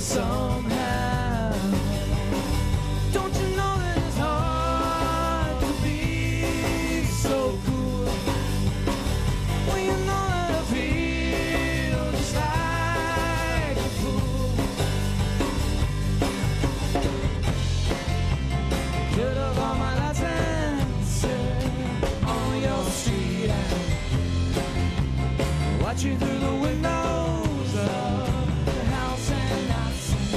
somehow. Don't you know that it's hard to be so cool when you know that I feel just like a fool? Cut off all my lights and sit on your street and watch you through the windows of the house, and I see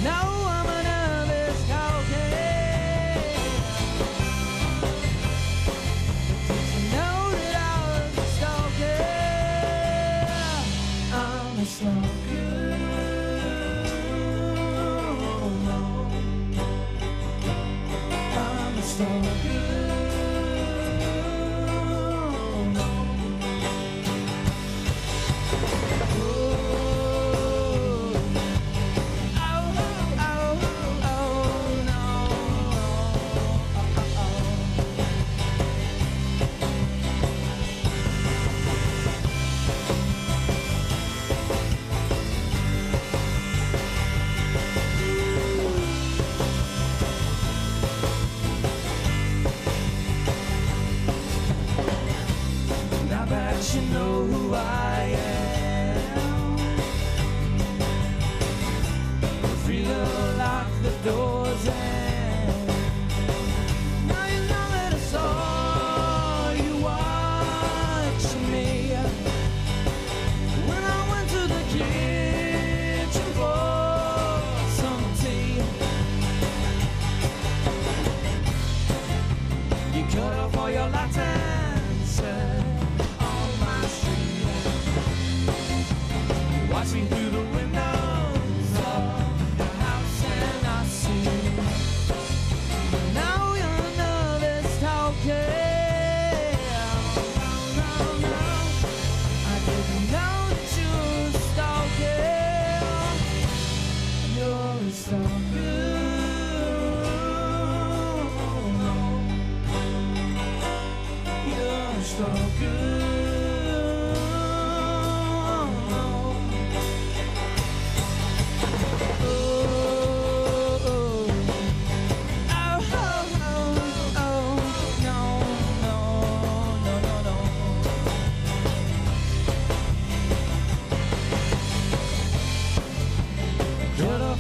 now I'm a nervous coquette. Did you know that I was a stalker? I'm a stalker. I'm a stalker. Now that you know who I am, free to lock the doors, and now you know that I saw you watching me when I went to the kitchen for some tea. You cut off all your lights and said watching through the windows of the house, and I see now you're a nervous talker. No, I didn't know that you were a stalker. You're a stalker. You're a stalker.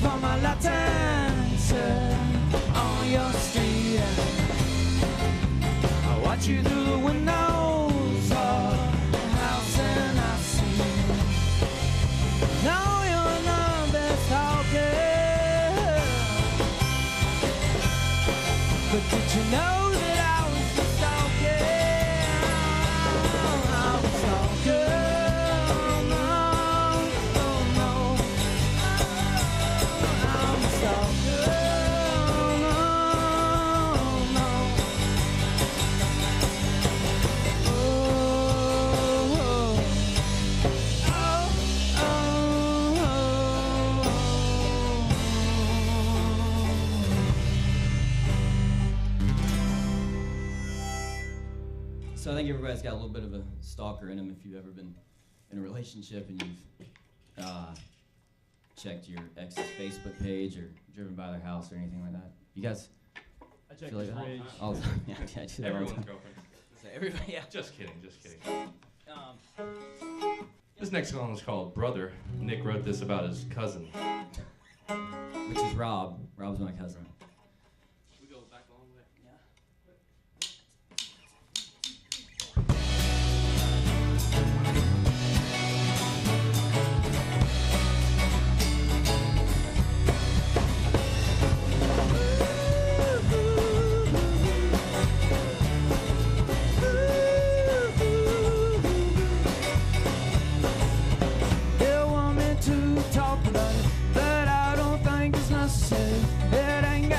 For my Latin on your street, I watch you through the windows of the house, and I see now you're a nervous talker. But did you know that I was a stalker? I'm a stalker. So I think everybody's got a little bit of a stalker in them if you've ever been in a relationship and you've checked your ex's Facebook page or driven by their house or anything like that. You guys I check feel like his that? page. All the time. Yeah, I do that all the Everyone's time. girlfriend. So everybody, yeah. Just kidding, just kidding. This next song is called Brother. Nick wrote this about his cousin. Which is Rob. Rob's my cousin. We go back a long way. Yeah. They want me to talk about it, but I don't think it's necessary. It ain't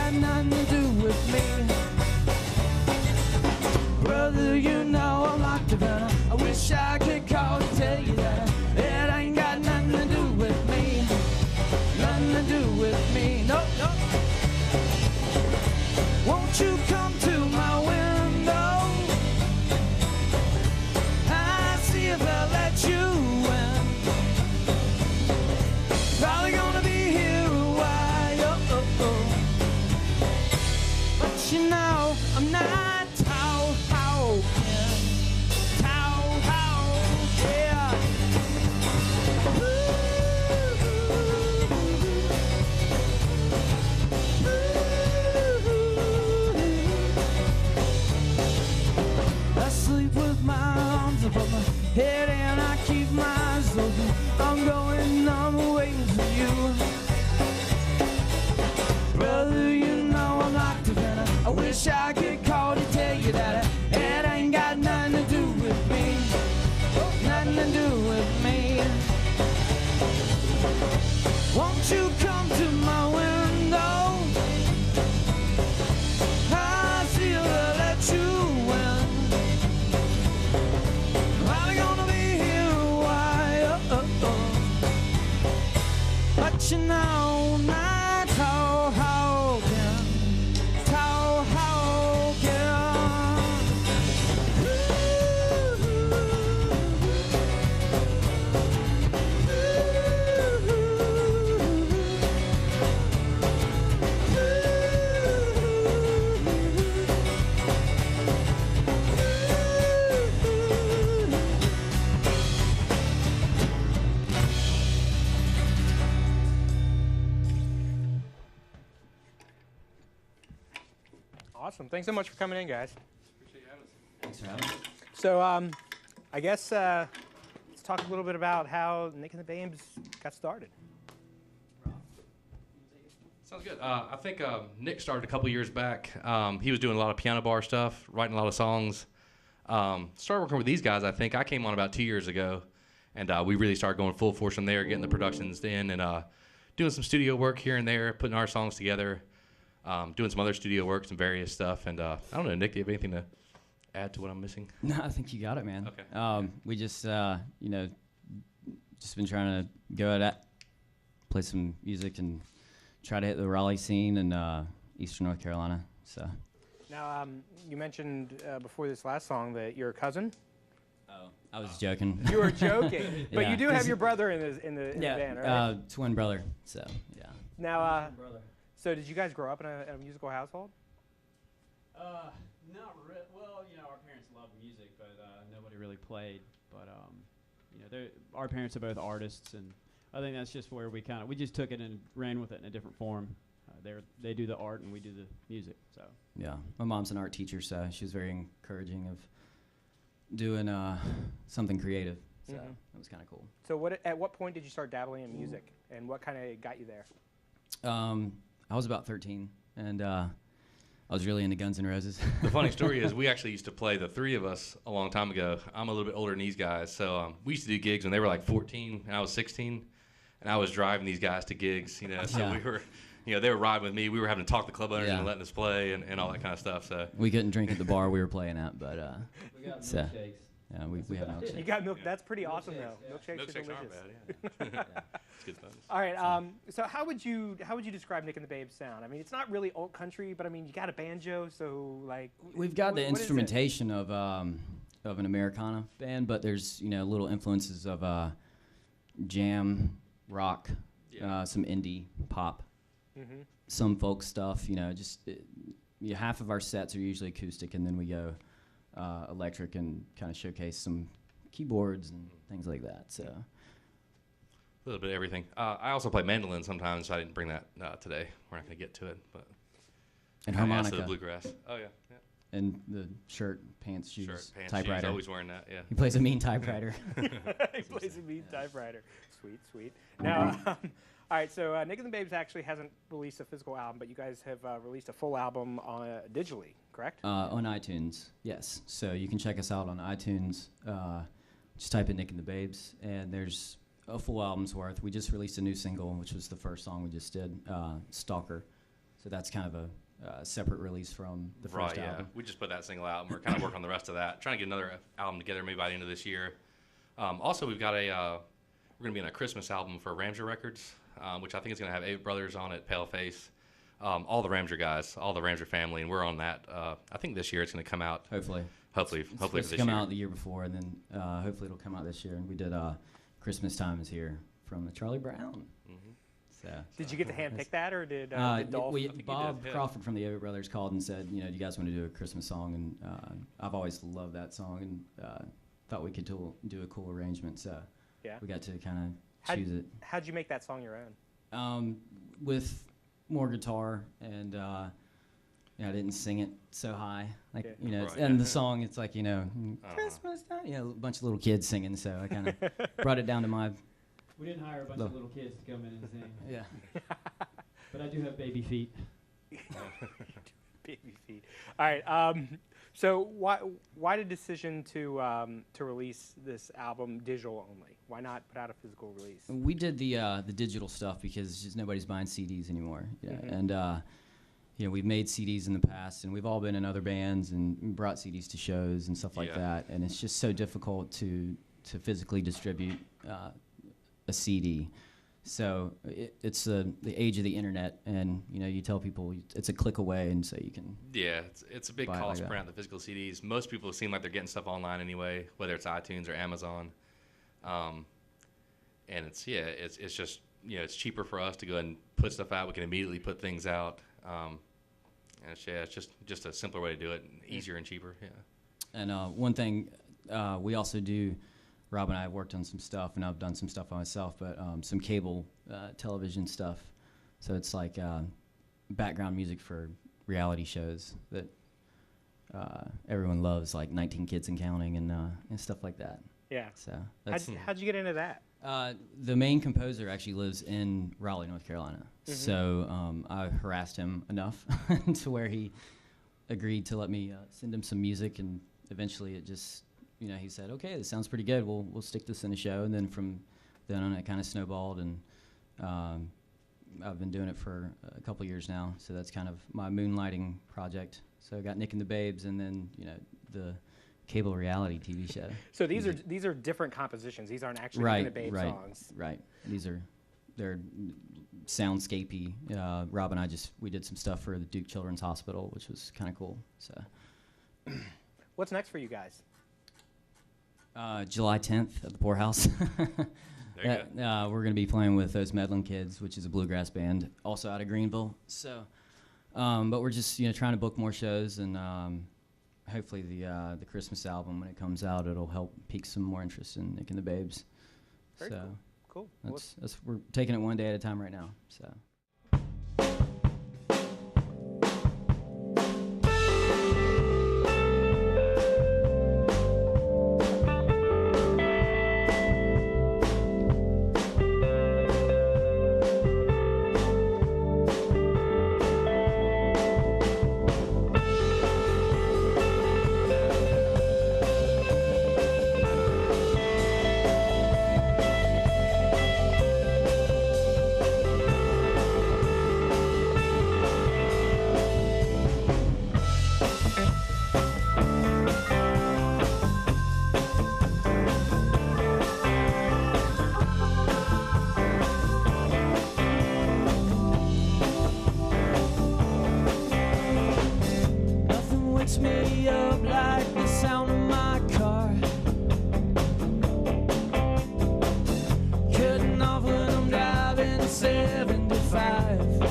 you. Brother, you know I'm locked up and I wish I could call to tell you that it ain't got nothing to do with me. Nothing to do with me. Won't you come to my window? I feel to let you in. I'm gonna be here a while. But you know, my tall Hogan, tall Hogan. Awesome. Thanks so much for coming in, guys. Thanks for having me. So I guess let's talk a little bit about how Nick and the Babes got started. Sounds good. I think Nick started a couple years back. He was doing a lot of piano bar stuff, writing a lot of songs. Started working with these guys, I think. I came on about 2 years ago, and we really started going full force from there, getting the productions in and doing some studio work here and there, putting our songs together, doing some other studio work, some various stuff. And I don't know, Nick, do you have anything to add to what I'm missing? No, I think you got it, man. Okay. We just, you know, just been trying to go at it, play some music and try to hit the Raleigh scene in Eastern North Carolina. So. Now, you mentioned before this last song that you're a cousin. Oh, I was joking. You were joking, but Yeah. you do have your brother in the band, right? Twin brother. So yeah. Now, so did you guys grow up in a musical household? Not well, you know, our parents loved music, but nobody really played. But you know, our parents are both artists, and I think that's just where we just took it and ran with it in a different form. They do the art and we do the music. So Yeah, my mom's an art teacher, so she was very encouraging of doing something creative. So that was kind of cool. So at what point did you start dabbling in music, and what kind of got you there? I was about 13, and I was really into Guns N' Roses. The funny story is we actually used to play, the three of us, a long time ago. I'm a little bit older than these guys, so we used to do gigs when they were like 14 and I was 16, and I was driving these guys to gigs, you know, so Yeah. we were, you know, they were riding with me. We were having to talk the club owners Yeah. and letting us play and all that kind of stuff, so. We couldn't drink at the bar we were playing at, but we got So- milkshakes. yeah, we had milkshake. You got milk. That's pretty awesome, though. Milkshakes, Milkshakes are Milkshakes aren't delicious. bad, yeah. It's good fun. All right. So how would you describe Nick and the Babes sound? I mean, it's not really old country, but I mean, you got a banjo, so like. We've got the what is it? instrumentation of an Americana band, but there's little influences of jam, rock, Yeah. some indie pop, some folk stuff. Half of our sets are usually acoustic, and then we go electric and kind of showcase some keyboards and things like that. So A little bit of everything. I also play mandolin sometimes, so I didn't bring that today. We're not going to get to it, but. and kinda adds harmonica to the bluegrass. Oh, yeah. and the shirt, pants, shoes, Shirt, pants, typewriter. shoes, always wearing that, yeah. He plays a mean typewriter. He plays a mean typewriter. Sweet, sweet. Now, all right. So Nick and the Babes actually hasn't released a physical album, but you guys have released a full album digitally, correct? On iTunes, yes. So you can check us out on iTunes. Just type in Nick and the Babes, and there's a full album's worth. We just released a new single, which was the first song we just did, Stalker. So that's kind of a separate release from the first Right, yeah. album. We just put that single out, and we're kind of working on the rest of that. Trying to get another album together maybe by the end of this year. Also, we've got we're going to be in a Christmas album for Ramsey Records, which I think is going to have 8 brothers on it, Paleface, all the Ramsey guys, all the Ramsey family, and we're on that. I think this year it's going to come out. Hopefully. Hopefully It's for supposed this to come year. out the year before, and then hopefully it'll come out this year. And we did Christmas Time is Here from Charlie Brown. So. Did you get to handpick that, or did Dolph? Bob did, yeah. Crawford from the Ovett Brothers called and said, do you guys want to do a Christmas song? And I've always loved that song and thought we could do a cool arrangement. So Yeah. we got to kind How'd- of choose it How'd you make that song your own? with more guitar and I didn't sing it so high, like Yeah. Right. and the song it's like Christmas time, a bunch of little kids singing. So I kind of brought it down to my We didn't hire a bunch of little kids to come in and sing. Yeah. But I do have baby feet. Baby feet. All right. So why the decision to release this album digital only? Why not put out a physical release? We did the digital stuff because just nobody's buying CDs anymore. Yeah. And we've made CDs in the past, and we've all been in other bands and brought CDs to shows and stuff like that. And it's just so difficult to physically distribute a CD. So it's the age of the internet, and you tell people it's a click away, and so you can. Yeah, it's a big buy it cost like print out the physical CDs. Most people seem like they're getting stuff online anyway, whether it's iTunes or Amazon. And it's just it's cheaper for us to go ahead and put stuff out. We can immediately put things out. And it's just a simpler way to do it, and easier and cheaper. Yeah. And one thing we also do. Rob and I have worked on some stuff, and I've done some stuff by myself, but some cable television stuff. So it's like background music for reality shows that everyone loves, like 19 Kids and Counting and stuff like that. Yeah. So that's how'd you get into that? the main composer actually lives in Raleigh, North Carolina. Mm-hmm. So I harassed him enough to where he agreed to let me send him some music, and eventually it just, he said, okay, this sounds pretty good. We'll stick this in a show. And then from then on, it kind of snowballed, and I've been doing it for a couple years now. So that's kind of my moonlighting project. So I got Nick and the Babes, and then the cable reality TV show. So these are different compositions. These aren't actually Nick and the Babes songs. Right. They're soundscapey. Rob and I we did some stuff for the Duke Children's Hospital, which was kind of cool. So, what's next for you guys? July 10th at the Poorhouse. There you go. We're going to be playing with those Medlin Kids, which is a bluegrass band, also out of Greenville. So, but we're just trying to book more shows, and hopefully the Christmas album, when it comes out, it'll help pique some more interest in Nick and the Babes. Very so cool. That's we're taking it one day at a time right now. So. Me up like the sound of my car, cutting off when I'm driving 75.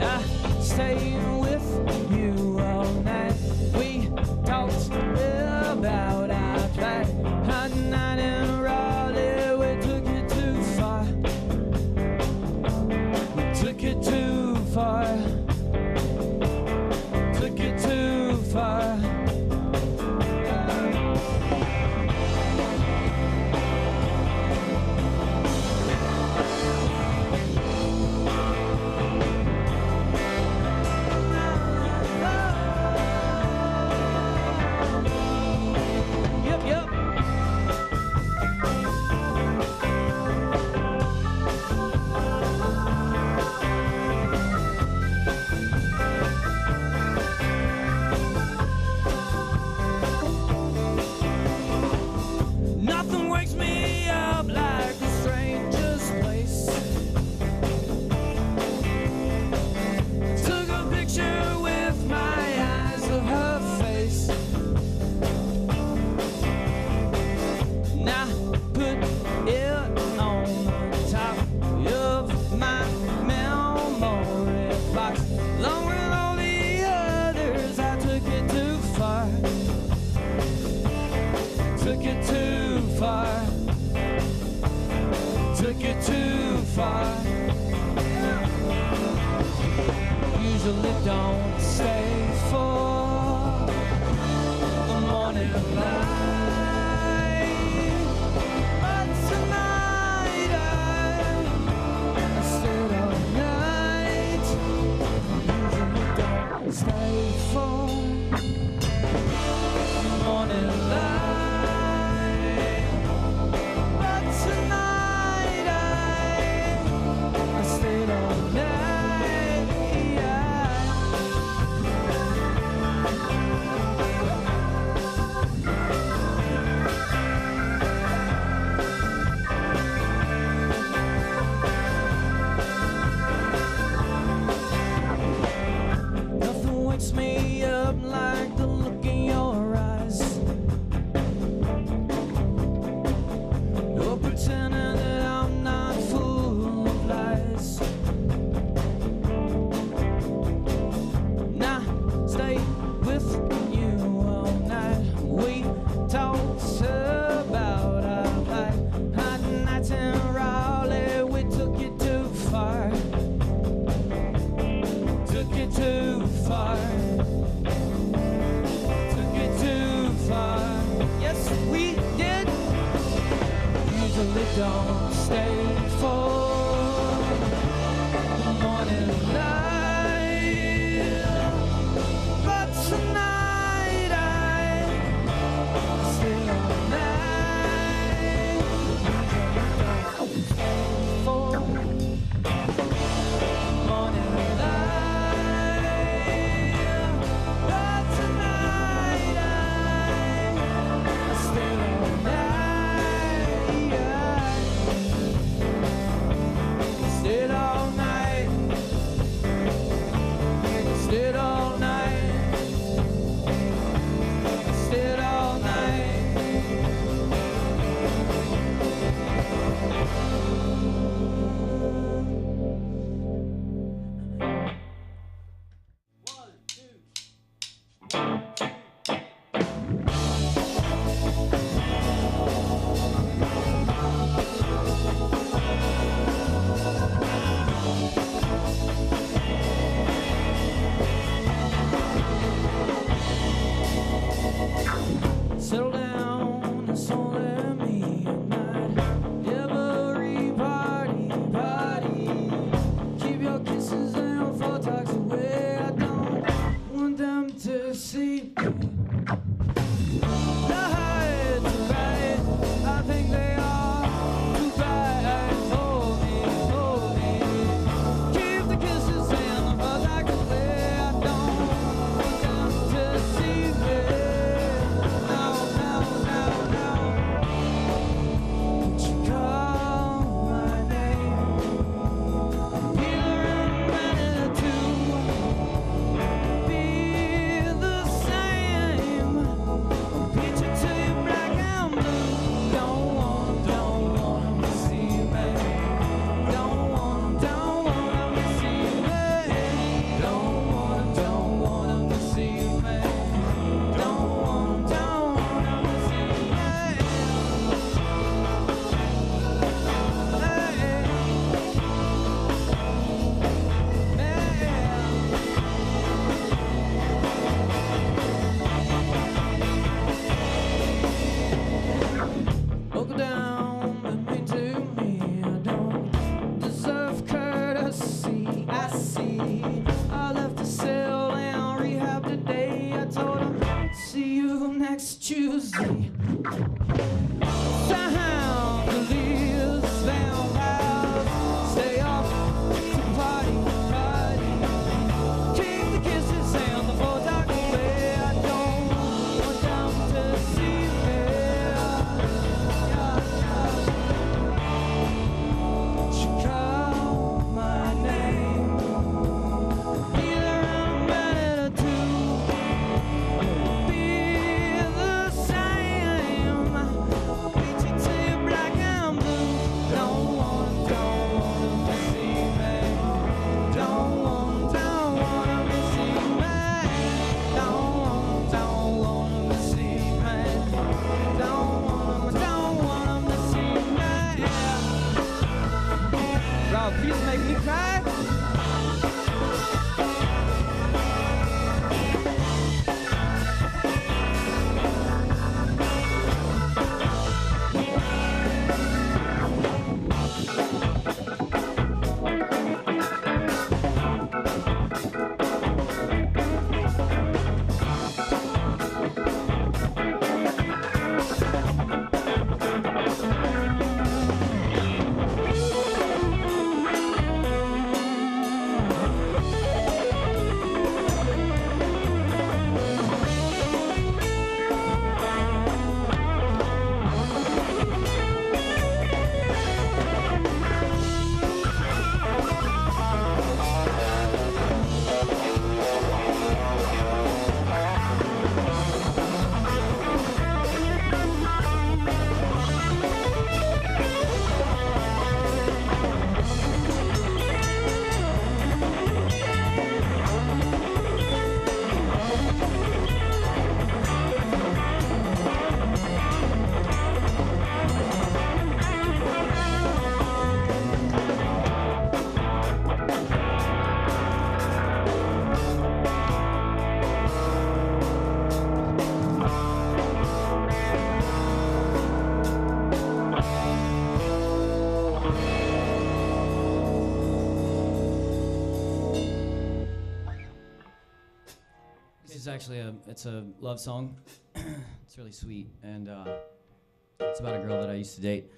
I staying with you all night. We talked about our track. Hot night in Raleigh, we took it too far. We took it too far. Far. Yep. Nothing wakes me up like the strangest place. Took a picture with my eyes of her face. Now put it on the top of my memory box. Along with all the others, I took it too far. Took it too far. Took it too far. Usually don't stay for the morning light. usually don't stay for the morning light, but tonight I stay all night. For morning light, but tonight I stay all night. Stayed all night. is actually it's a love song. It's really sweet, and it's about a girl that I used to date.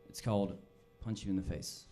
It's called "Punch You in the Face."